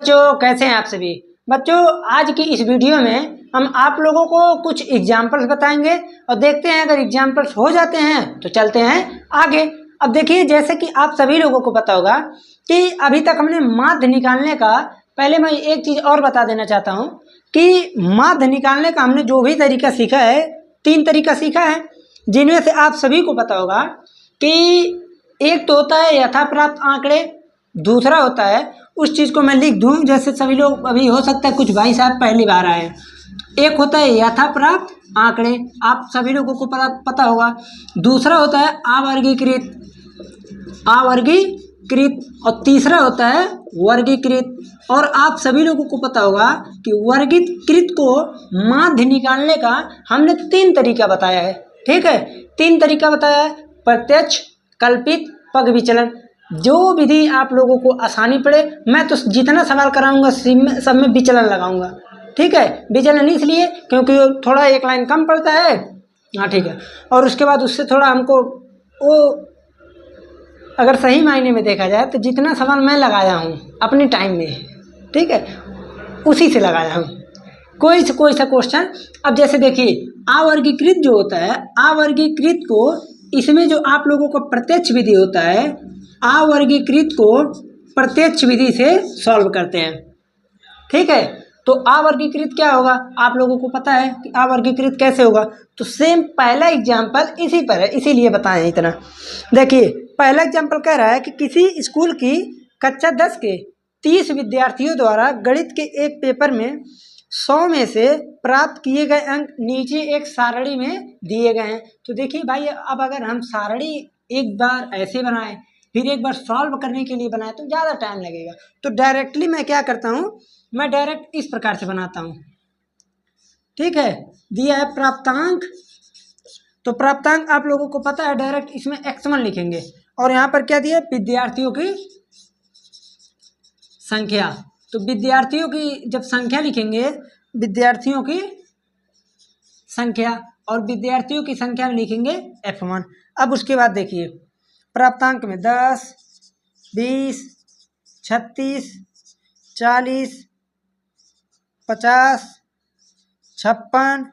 बच्चों, कैसे हैं आप सभी बच्चों। आज की इस वीडियो में हम आप लोगों को कुछ एग्जाम्पल्स बताएंगे और देखते हैं अगर एग्जाम्पल्स हो जाते हैं तो चलते हैं आगे। अब देखिए, जैसे कि आप सभी लोगों को पता होगा कि अभी तक हमने माध्य निकालने का, पहले मैं एक चीज़ और बता देना चाहता हूँ कि माध्य निकालने का हमने जो भी तरीका सीखा है, 3 तरीका सीखा है, जिनमें से आप सभी को पता होगा कि एक तो होता है यथाप्राप्त आंकड़े, दूसरा होता है उस चीज़ को मैं लिख दूं, जैसे सभी लोग, अभी हो सकता है कुछ भाई साहब पहली बार आए हैं। एक होता है यथाप्राप्त आंकड़े, आप सभी लोगों को पता होगा। दूसरा होता है अवर्गीकृत, और तीसरा होता है वर्गीकृत। और आप सभी लोगों को पता होगा कि वर्गीकृत को माध्य निकालने का हमने 3 तरीका बताया है। ठीक है, 3 तरीका बताया है, प्रत्यक्ष, कल्पित, पग विचलन। जो विधि आप लोगों को आसानी पड़े, मैं तो जितना सवाल कराऊंगा सब में विचलन लगाऊंगा। ठीक है, विचलन इसलिए क्योंकि थोड़ा एक लाइन कम पड़ता है। हाँ ठीक है, और उसके बाद उससे थोड़ा हमको वो, अगर सही मायने में देखा जाए तो जितना सवाल मैं लगाया हूँ अपने टाइम में, ठीक है, उसी से लगाया हूँ कोई सा क्वेश्चन। अब जैसे देखिए, अवर्गीकृत जो होता है, अवर्गीकृत को, इसमें जो आप लोगों को प्रत्यक्ष विधि होता है, अवर्गीकृत को प्रत्यक्ष विधि से सॉल्व करते हैं। ठीक है, तो अवर्गीकृत क्या होगा आप लोगों को पता है कि अवर्गीकृत कैसे होगा। तो सेम पहला एग्जाम्पल इसी पर है, इसीलिए बताएं इतना। देखिए, पहला एग्जाम्पल कह रहा है कि किसी स्कूल की कक्षा 10 के 30 विद्यार्थियों द्वारा गणित के एक पेपर में 100 में से प्राप्त किए गए अंक नीचे एक सारणी में दिए गए हैं। तो देखिए भाई, अब अगर हम सारणी एक बार ऐसे बनाएं फिर एक बार सॉल्व करने के लिए बनाए तो ज़्यादा टाइम लगेगा। तो डायरेक्टली मैं क्या करता हूँ, मैं डायरेक्ट इस प्रकार से बनाता हूँ। ठीक है, दिया है प्राप्तांक, तो प्राप्तांक आप लोगों को पता है, डायरेक्ट इसमें x1 लिखेंगे और यहाँ पर क्या दिया, विद्यार्थियों की संख्या। तो विद्यार्थियों की जब संख्या लिखेंगे, विद्यार्थियों की संख्या, और विद्यार्थियों की संख्या में लिखेंगे f1। अब उसके बाद देखिए, प्राप्तांक में 10, 20, 36, 40, 50, 56,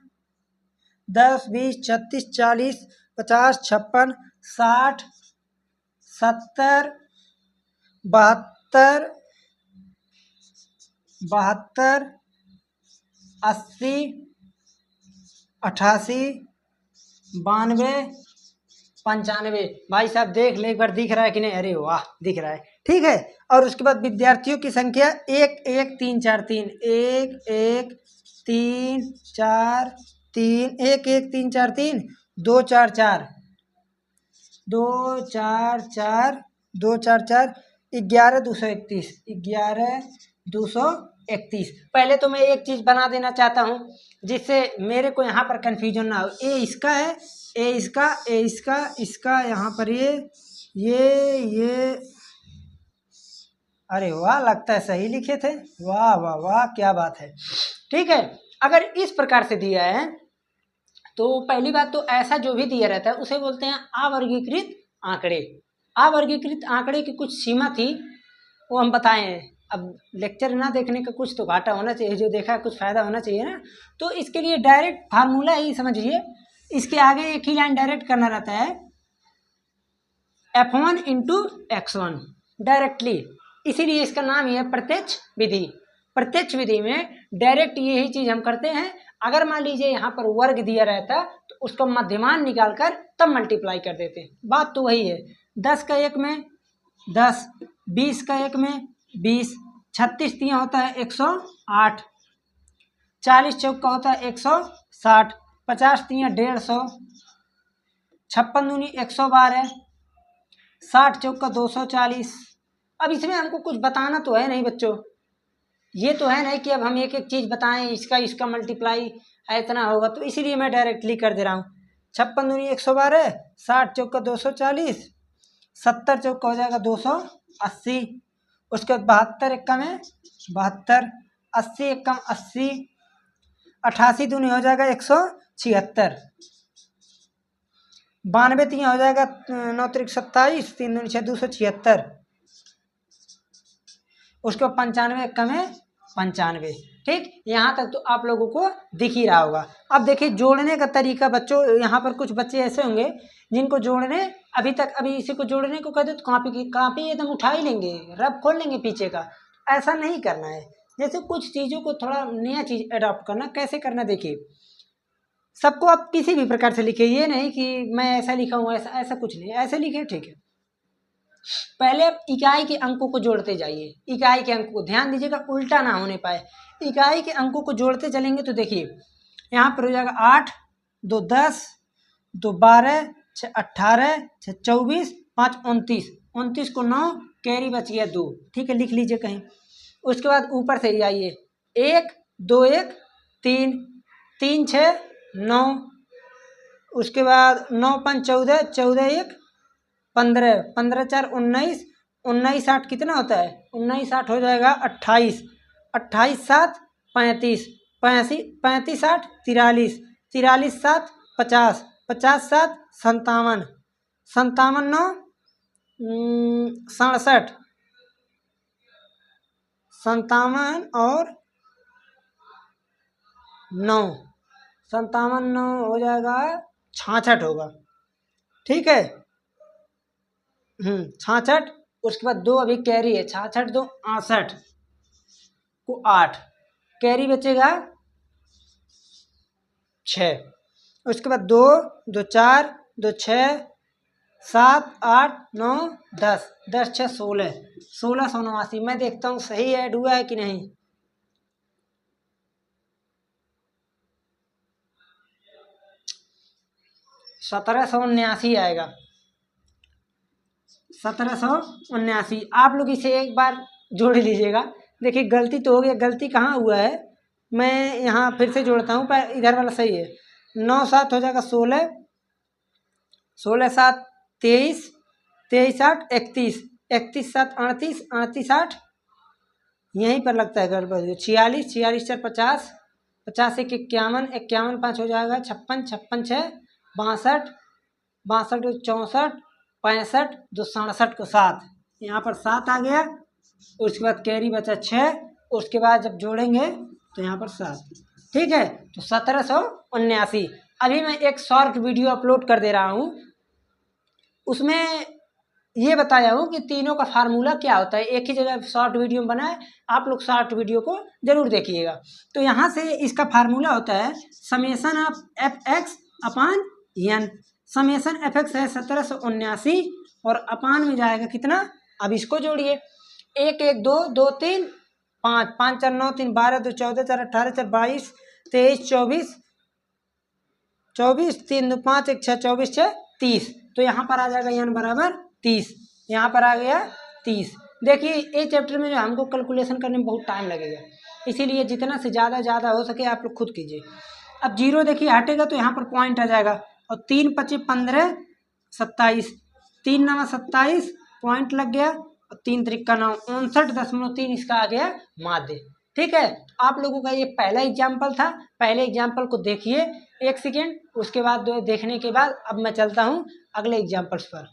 10, 20, 36, 40, 50, 56, 60, 70, 72, 80, 88, 92, 95। भाई साहब देख ले एक बार, दिख रहा है कि नहीं? अरे वाह, दिख रहा है। ठीक है, और उसके बाद विद्यार्थियों की संख्या 1 1 3 4 3, 1 1 3 4 3, 1 1 3 4 3, 2 4 4, 2 4 4, 2 4 4, 11 231, 11 231। पहले तो मैं एक चीज़ बना देना चाहता हूँ जिससे मेरे को यहाँ पर कन्फ्यूजन ना हो। ए इसका है, ए इसका, ए इसका, इसका यहाँ पर ये। अरे वाह, लगता है सही लिखे थे। वाह वाह वाह, क्या बात है। ठीक है, अगर इस प्रकार से दिया है तो पहली बात तो ऐसा जो भी दिया रहता है उसे बोलते हैं अवर्गीकृत आंकड़े। अवर्गीकृत आंकड़े की कुछ सीमा थी, वो हम बताए हैं। अब लेक्चर ना देखने का कुछ तो घाटा होना चाहिए, जो देखा कुछ फायदा होना चाहिए ना। तो इसके लिए डायरेक्ट फार्मूला ही समझिए, इसके आगे एक ही लाइन डायरेक्ट करना रहता है, f1 इंटू x1 डायरेक्टली। इसीलिए इसका नाम ही है प्रत्यक्ष विधि। प्रत्यक्ष विधि में डायरेक्ट यही चीज हम करते हैं। अगर मान लीजिए यहाँ पर वर्ग दिया रहता तो उसका मध्यमान निकालकर तब मल्टीप्लाई कर देते। बात तो वही है, 10 का 1 में 10, 20 का 1 में 20, 36 तिया होता है 108, 40 चौक का होता है 160, 50 तिया 150, 56 दूनी 112, 60 चौक का 240। अब इसमें हमको कुछ बताना तो है नहीं बच्चों, ये तो है नहीं कि अब हम एक एक चीज़ बताएं, इसका मल्टीप्लाई इतना होगा, तो इसीलिए मैं डायरेक्टली कर दे रहा हूँ। 56 दूनी 112, 60 चौक का 240, 70 चौक का हो जाएगा 280, उसके बाद 72 एक्का में 72, 80 एक्का में 80, 88 दूनी हो जाएगा 176, 92 तीन हो जाएगा 9 त्रिक 27, 3 दूनी 6 276, उसके बाद 95 कम है 95। ठीक, यहाँ तक तो आप लोगों को दिख ही रहा होगा। अब देखिए जोड़ने का तरीका बच्चों, यहाँ पर कुछ बच्चे ऐसे होंगे जिनको जोड़ने अभी इसी को जोड़ने को कहते तो कापी एकदम उठा ही लेंगे, रब खोल लेंगे पीछे का। ऐसा नहीं करना है। जैसे कुछ चीज़ों को थोड़ा नया चीज़ अडॉप्ट करना, कैसे करना देखिए, सबको आप किसी भी प्रकार से लिखिए, ये नहीं कि मैं ऐसा लिखा हूँ, ऐसा कुछ नहीं, ऐसे लिखे ठीक है। पहले आप इकाई के अंकों को जोड़ते जाइए, इकाई के अंकों को ध्यान दीजिएगा, उल्टा ना होने पाए। इकाई के अंकों को जोड़ते चलेंगे तो देखिए यहाँ पर हो जाएगा 8, 2 10, 2 12, 6 18, 6 24, 5 29, 29 को 9, कैरी बच गया 2। ठीक है, लिख लीजिए कहीं। उसके बाद ऊपर से जाइए 1 2 1 3 3 6 9, उसके बाद 9 5 14, 14 1 15, 15 4 19, 19 8 कितना होता है, 19 8 हो जाएगा 28, 28 7 35, 35 8 43, 43 7 50, 50 7 57, 57 9 67, 57 और 9, 57 9 हो जाएगा 66 होगा। ठीक है, 66। उसके बाद 2 अभी कैरी है, 66 2 68 को 8, कैरी बचेगा 6। उसके बाद 2 2 4 2 6 7 8 9 10, 10 6 16, 1689। मैं देखता हूँ सही ऐड हुआ है कि नहीं। 1779 आएगा, 1779। आप लोग इसे एक बार जोड़ लीजिएगा। देखिए गलती तो हो गई, गलती कहाँ हुआ है, मैं यहाँ फिर से जोड़ता हूँ, पर इधर वाला सही है। 9 7 हो जाएगा 16, 16 7 23, 23 8 31, 31 7 38, 38 8 यहीं पर लगता है गड़बड़। 46, 46 4 50, 50 1 51, 51 5 हो जाएगा 56, 56 6 62, 62 64, 65 2 67 को 7, यहाँ पर 7 आ गया। उसके बाद कैरी बचा 6, उसके बाद जब जोड़ेंगे तो यहाँ पर 7। ठीक है, तो 1779। अभी मैं एक शॉर्ट वीडियो अपलोड कर दे रहा हूँ, उसमें ये बताया हूँ कि तीनों का फार्मूला क्या होता है। एक ही जगह शॉर्ट वीडियो बनाए, आप लोग शॉर्ट वीडियो को जरूर देखिएगा। तो यहाँ से इसका फार्मूला होता है summation of F X upon N. Summation F X है 1779 और अपान में जाएगा कितना, अब इसको जोड़िए 1 1 2 2 3 5 5 4 9 3 12 2 14 4 18 4 22 23 24 24 3 2 5 1 6 24 6 30। तो यहाँ पर आ जाएगा एन बराबर 30, यहाँ पर आ गया 30। देखिए ये चैप्टर में जो हमको कैलकुलेशन करने में बहुत टाइम लगेगा, इसीलिए जितना से ज़्यादा हो सके आप लोग खुद कीजिए। अब 0 देखिए हटेगा तो यहाँ पर पॉइंट आ जाएगा, और 3 5 15 27, 3 9 27 पॉइंट लग गया, और 3 3 9 59.3 इसका आ गया माध्य। ठीक है, आप लोगों का ये पहला एग्जाम्पल था। पहले एग्जाम्पल को देखिए 1 सेकेंड, उसके बाद देखने के बाद अब मैं चलता हूँ अगले एग्जाम्पल्स पर।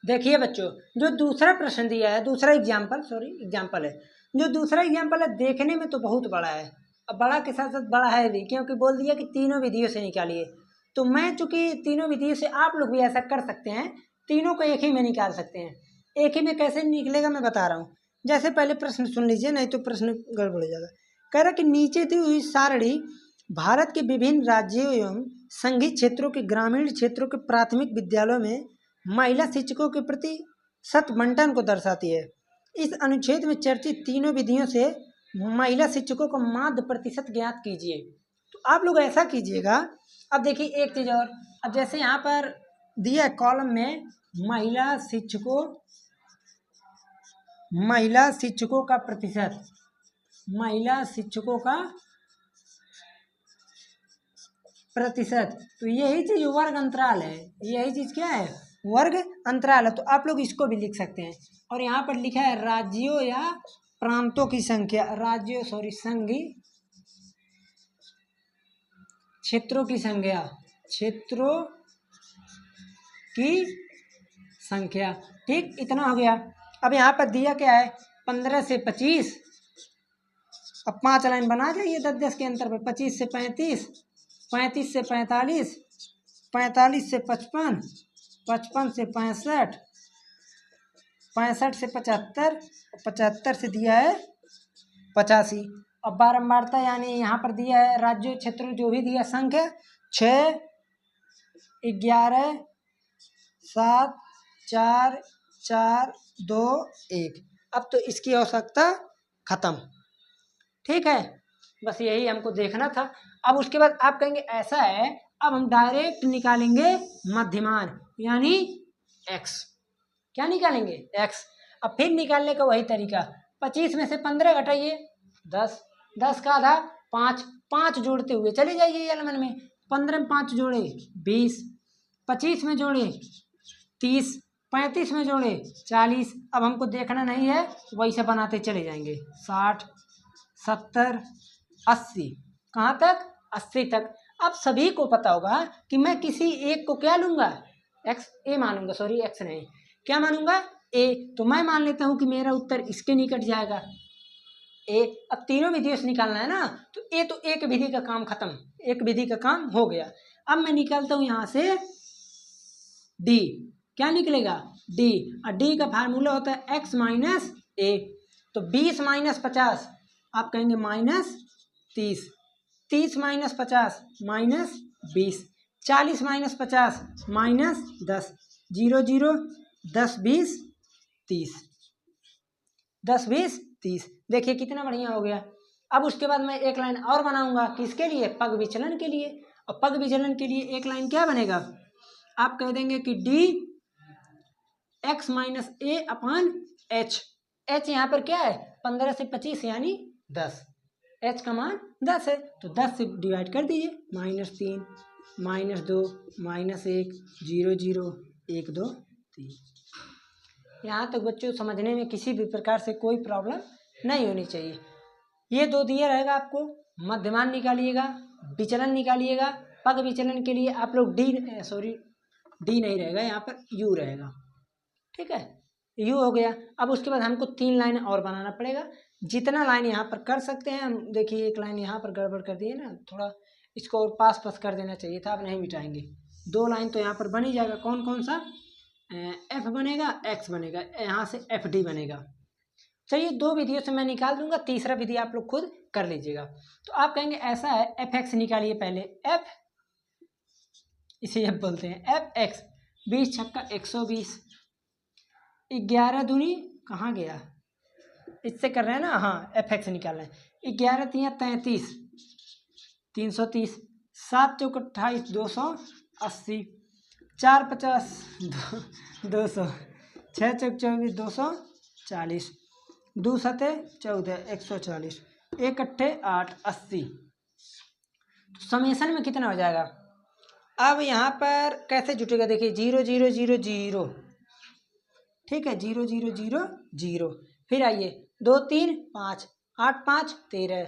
देखिए बच्चों, जो दूसरा प्रश्न दिया है, दूसरा एग्जाम्पल है, जो दूसरा एग्जाम्पल है देखने में तो बहुत बड़ा है, अब बड़ा के साथ साथ बड़ा है भी, क्योंकि बोल दिया कि तीनों विधियों से निकालिए। तो मैं चूंकि तीनों विधियों से, आप लोग भी ऐसा कर सकते हैं, तीनों को एक ही में निकाल सकते हैं। एक ही में कैसे निकलेगा मैं बता रहा हूँ। जैसे पहले प्रश्न सुन लीजिए, नहीं तो प्रश्न गड़बड़ हो जाएगा। कह रहा कि नीचे दी हुई सारणी भारत के विभिन्न राज्यों एवं संघीय क्षेत्रों के ग्रामीण क्षेत्रों के प्राथमिक विद्यालयों में महिला शिक्षकों के प्रति शत बंटन को दर्शाती है। इस अनुच्छेद में चर्चित तीनों विधियों से महिला शिक्षकों का माध्य प्रतिशत ज्ञात कीजिए। तो आप लोग ऐसा कीजिएगा। अब देखिए एक चीज और, अब जैसे यहाँ पर दिया कॉलम में महिला शिक्षकों का प्रतिशत, महिला शिक्षकों का प्रतिशत, तो यही चीज वर्ग अंतराल है। यही चीज क्या है, वर्ग अंतराल है। तो आप लोग इसको भी लिख सकते हैं। और यहाँ पर लिखा है राज्यों या प्रांतों की संख्या, संघीय क्षेत्रों की संख्या, क्षेत्रों की संख्या। ठीक, इतना हो गया। अब यहाँ पर दिया क्या है, 15 से 25। अब 5 लाइन बना जाइए 10-10 के अंतर पर। 25 से 35, 35 से 45, 45 से 55, 55 से 65, 65 से 75, 75 से दिया है 85। अब बारंबारता यानी यहाँ पर दिया है राज्यों क्षेत्रों जो भी दिया संख्या 6, 11, 7, 4, 4, 2, 1। अब तो इसकी आवश्यकता खत्म। ठीक है, बस यही हमको देखना था। अब उसके बाद आप कहेंगे ऐसा है, अब हम डायरेक्ट निकालेंगे मध्यमान यानी x। क्या निकालेंगे, x। अब फिर निकालने का वही तरीका, 25 में से 15 घटाइए 10, 10 का आधा 5, 5 जोड़ते हुए चले जाइए एलमन में। 15 में 5 जोड़े 20, 25 में जोड़े 30, 35 में जोड़े 40। अब हमको देखना नहीं है, वैसे बनाते चले जाएंगे 60, 70, 80, कहाँ तक, 80 तक। अब सभी को पता होगा कि मैं किसी एक को क्या लूँगा, एक्स ए मानूंगा, सॉरी एक्स नहीं, क्या मानूंगा, ए। तो मैं मान लेता हूँ कि मेरा उत्तर इसके निकट जाएगा, ए। अब तीनों विधियों से निकालना है ना, तो ए तो एक विधि का काम खत्म, एक विधि का काम हो गया। अब मैं निकालता हूँ यहाँ से डी, क्या निकलेगा, डी। और डी का फार्मूला होता है एक्स माइनस ए। तो 20 माइनस 50, आप कहेंगे minus 30, 30 minus 50 minus 20, 40 minus 50 minus 10, 0 0, 10 20 30, 10 20 30। देखिए कितना बढ़िया हो गया। अब उसके बाद मैं एक लाइन और बनाऊंगा, किसके लिए, पग विचलन के लिए। और पग विचलन के लिए एक लाइन क्या बनेगा, आप कह देंगे कि डी एक्स माइनस ए अपॉन एच। एच यहाँ पर क्या है, 15 से 25 यानी 10, एच का मान 10 है, तो 10 से डिवाइड कर दीजिए, -3, -2, -1, 0 0, 1 2 3। यहाँ तक बच्चों समझने में किसी भी प्रकार से कोई प्रॉब्लम नहीं होनी चाहिए। ये दो दिया रहेगा आपको, मध्यमान निकालिएगा, विचलन निकालिएगा। पग विचलन के लिए आप लोग डी नहीं रहेगा, यहाँ पर यू रहेगा। ठीक है, यू हो गया। अब उसके बाद हमको 3 लाइन और बनाना पड़ेगा, जितना लाइन यहाँ पर कर सकते हैं हम। देखिए एक लाइन यहाँ पर गड़बड़ कर दिए ना, थोड़ा इसको और पास कर देना चाहिए था, अब नहीं मिटाएंगे। 2 लाइन तो यहाँ पर बन ही जाएगा, कौन कौन सा, एफ बनेगा, एक्स बनेगा, यहाँ से एफ डी बनेगा। चलिए 2 विधियों से मैं निकाल दूंगा, तीसरा विधि आप लोग खुद कर लीजिएगा। तो आप कहेंगे ऐसा है, एफ एक्स निकालिए पहले, एफ इसे एफ बोलते हैं, एफ एक्स 20 छक्का 120, 11 दूनी कहाँ गया, इससे कर रहे हैं ना, हाँ एफ एक्स निकालना है। 11 तियाँ 33, 330, 7 चौक 28, 280, 4 50, 200, 6 चौक 24, 240, 2 सते 14, 140, 1 अट्ठे 8, 80। तो समेसन में कितना हो जाएगा। अब यहाँ पर कैसे जुटेगा, देखिए 0 0 0 0, ठीक है, 0 0 0 0। फिर आइए 2 3 5, 8 5 13,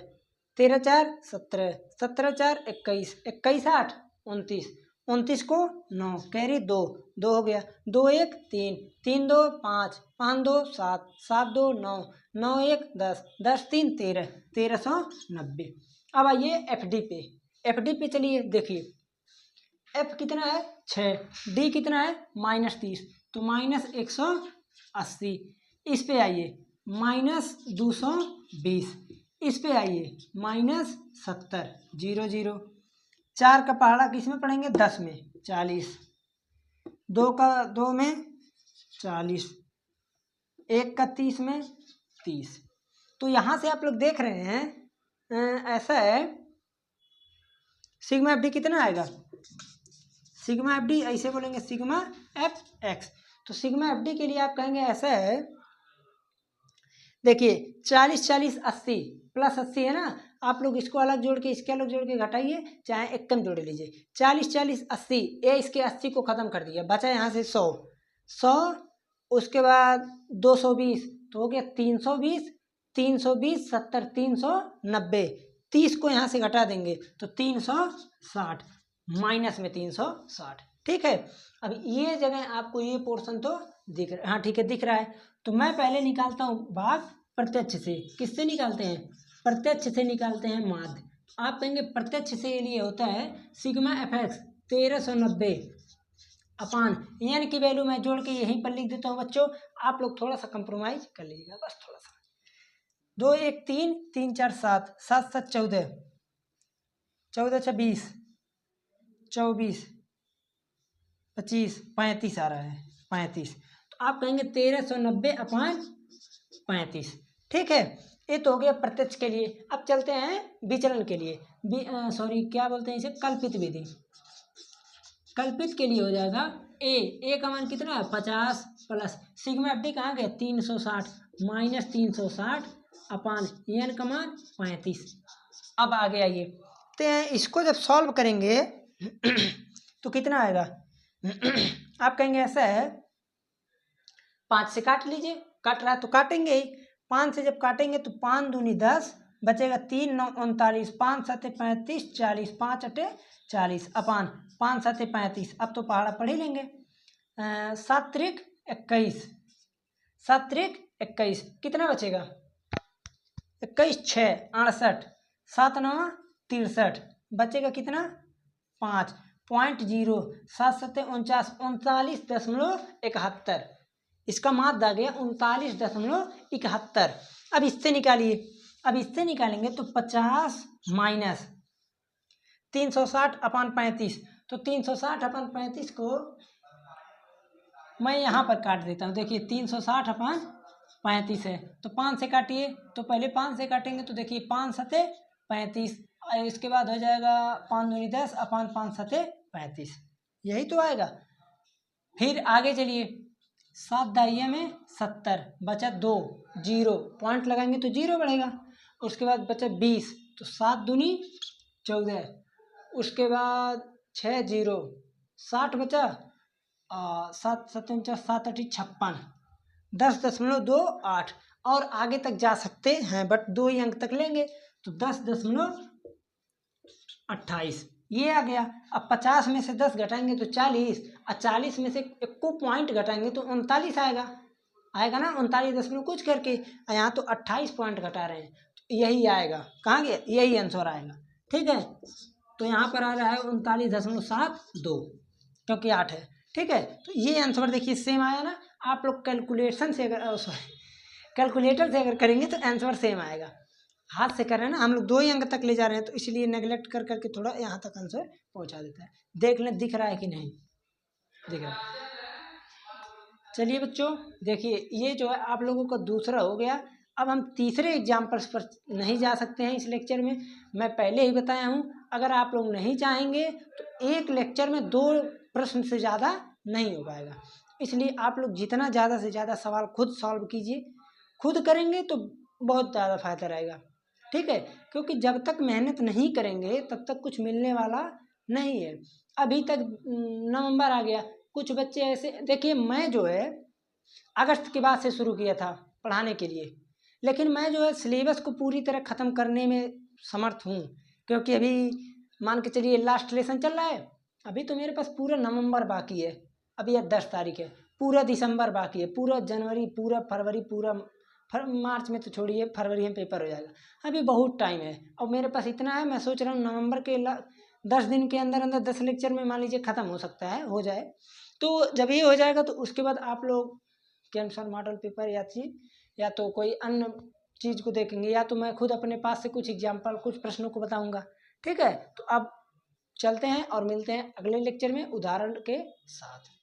13 4 17, 17 4 21, 21 8 29, 29 को 9 कैरी 2, 2 हो गया, 2 1 3, 3 2 5, 5 2 7, 7 2 9, 9 1 10, 10 3 13, 1390। अब आइए एफ डी पे, एफ डी पे चलिए, देखिए एफ कितना है 6, डी कितना है -30, तो -180। इस पे आइए -220, इस पे आइए -70, 0 0। 4 का पहाड़ा किस में पढ़ेंगे, 10 में 40, 2 का 2 में 40, 1 का 30 में 30। तो यहाँ से आप लोग देख रहे हैं ऐसा है, सिग्मा एफ डी कितना आएगा, सिग्मा एफ डी ऐसे बोलेंगे सिग्मा एफ एक्स। तो सिग्मा एफ डी के लिए आप कहेंगे ऐसा है, देखिए 40 40 80 प्लस 80 है ना, आप लोग इसको अलग जोड़ के इसके अलग जोड़ के घटाइए, चाहे एक कम जोड़ लीजिए। 40 40 80, ए इसके 80 को ख़त्म कर दिया, बचा यहाँ से 100 100, उसके बाद 220, तो हो गया 320, 320 70 390, 30 को यहाँ से घटा देंगे तो 360, माइनस में 360। ठीक है, अब ये जगह आपको ये पोर्शन तो दिख रहा है, हाँ ठीक है दिख रहा है। तो मैं पहले निकालता हूँ भाग प्रत्यक्ष से। किससे निकालते हैं? प्रत्यक्ष से निकालते हैं माध्य। आप कहेंगे प्रत्यक्ष से लिए होता है सिग्मा एफ एक्स 1390 अपान एन की वैल्यू मैं जोड़ के यहीं पर लिख देता हूँ बच्चों। आप लोग थोड़ा सा कंप्रोमाइज कर लीजिएगा, बस थोड़ा सा। 2 1 3 3 4 7 7 7 14 14 26 24 25 35 आ रहा है 35। तो आप कहेंगे 1390 अपान 35। ठीक है, ये तो हो गया प्रत्यक्ष के लिए। अब चलते हैं विचलन के लिए। सॉरी क्या बोलते हैं इसे, कल्पित विधि। कल्पित के लिए हो जाएगा ए का मान कितना है 50 प्लस सिग्मा एफ डी कहाँ गया 360 माइनस 360 अपान एन का मान 35। अब आगे आइए, तो इसको जब सॉल्व करेंगे तो कितना आएगा आप कहेंगे ऐसा है 5 से काट लीजिए, काट रहा है तो काटेंगे ही। 5 से जब काटेंगे तो 5 दूनी 10 बचेगा 3 9 39 5 7 35 40 5 8 40 अपान 5 7 35। अब तो पहाड़ा पढ़ ही लेंगे। 7 त्रिक 21 7 त्रिक 21 कितना बचेगा 21 6 68 7 9 63 बचेगा कितना 5.0 7 7 49 39.71। इसका माध्य आ गया 39.71। अब इससे निकालिए, अब इससे निकालेंगे तो 50 माइनस 360 अपान 35। तो 360 अपान 35 को मैं यहाँ पर काट देता हूँ। देखिए 360 अपान 35 है तो 5 से काटिए, तो पहले 5 से काटेंगे तो देखिए 5 सते 35, इसके बाद हो जाएगा 5 दूनी 10 अपान 5 सते 35, यही तो आएगा। फिर आगे चलिए 7 दाइये में 70 बचा 2 0 पॉइंट लगाएंगे तो 0 बढ़ेगा। उसके बाद बचा 20 तो 7 दूनी 14, उसके बाद 6 0 60 बचा 7 7 7 8 56 10.28 और आगे तक जा सकते हैं बट 2 ही अंक तक लेंगे तो 10.28 ये आ गया। अब 50 में से 10 घटाएंगे तो 40 और 40 में से 1 पॉइंट घटाएंगे तो 39 आएगा, आएगा ना 39 कुछ करके। यहाँ तो 28 पॉइंट घटा रहे हैं तो यही आएगा, कहाँ गया यही आंसर आएगा। ठीक है, तो यहाँ पर आ रहा है 39.72 क्योंकि 8 है। ठीक है, तो ये आंसर देखिए सेम आया ना। आप लोग कैलकुलेशन से अगर कैलकुलेटर से अगर करेंगे तो आंसर सेम आएगा। हाथ से कर रहे हैं ना हम लोग 2 ही अंक तक ले जा रहे हैं तो इसलिए नेगलेक्ट कर करके थोड़ा यहाँ तक आंसर पहुँचा देता है। देख लें दिख रहा है कि नहीं दिख रहा है। चलिए बच्चों देखिए ये जो है आप लोगों का दूसरा हो गया। अब हम तीसरे एग्जाम्पल्स पर नहीं जा सकते हैं इस लेक्चर में, मैं पहले ही बताया हूँ। अगर आप लोग नहीं चाहेंगे तो एक लेक्चर में 2 प्रश्न से ज़्यादा नहीं हो पाएगा। इसलिए आप लोग जितना ज़्यादा से ज़्यादा सवाल खुद सॉल्व कीजिए, खुद करेंगे तो बहुत ज़्यादा फायदा रहेगा। ठीक है, क्योंकि जब तक मेहनत नहीं करेंगे तब तक कुछ मिलने वाला नहीं है। अभी तक नवंबर आ गया, कुछ बच्चे ऐसे देखिए मैं जो है अगस्त के बाद से शुरू किया था पढ़ाने के लिए, लेकिन मैं जो है सिलेबस को पूरी तरह ख़त्म करने में समर्थ हूँ क्योंकि अभी मान के चलिए लास्ट लेसन चल रहा है। अभी तो मेरे पास पूरा नवंबर बाकी है, अभी 10 तारीख है, पूरा दिसंबर बाकी है, पूरा जनवरी, पूरा फरवरी, पूरा मार्च में तो छोड़िए, फरवरी में पेपर हो जाएगा। अभी बहुत टाइम है और मेरे पास इतना है, मैं सोच रहा हूँ नवंबर के 10 दिन के अंदर अंदर 10 लेक्चर में मान लीजिए ख़त्म हो सकता है, हो जाए। तो जब ये हो जाएगा तो उसके बाद आप लोग कैंसर मॉडल पेपर या तो कोई अन्य चीज़ को देखेंगे, या तो मैं खुद अपने पास से कुछ एग्जाम्पल कुछ प्रश्नों को बताऊँगा। ठीक है, तो अब चलते हैं और मिलते हैं अगले लेक्चर में उदाहरण के साथ।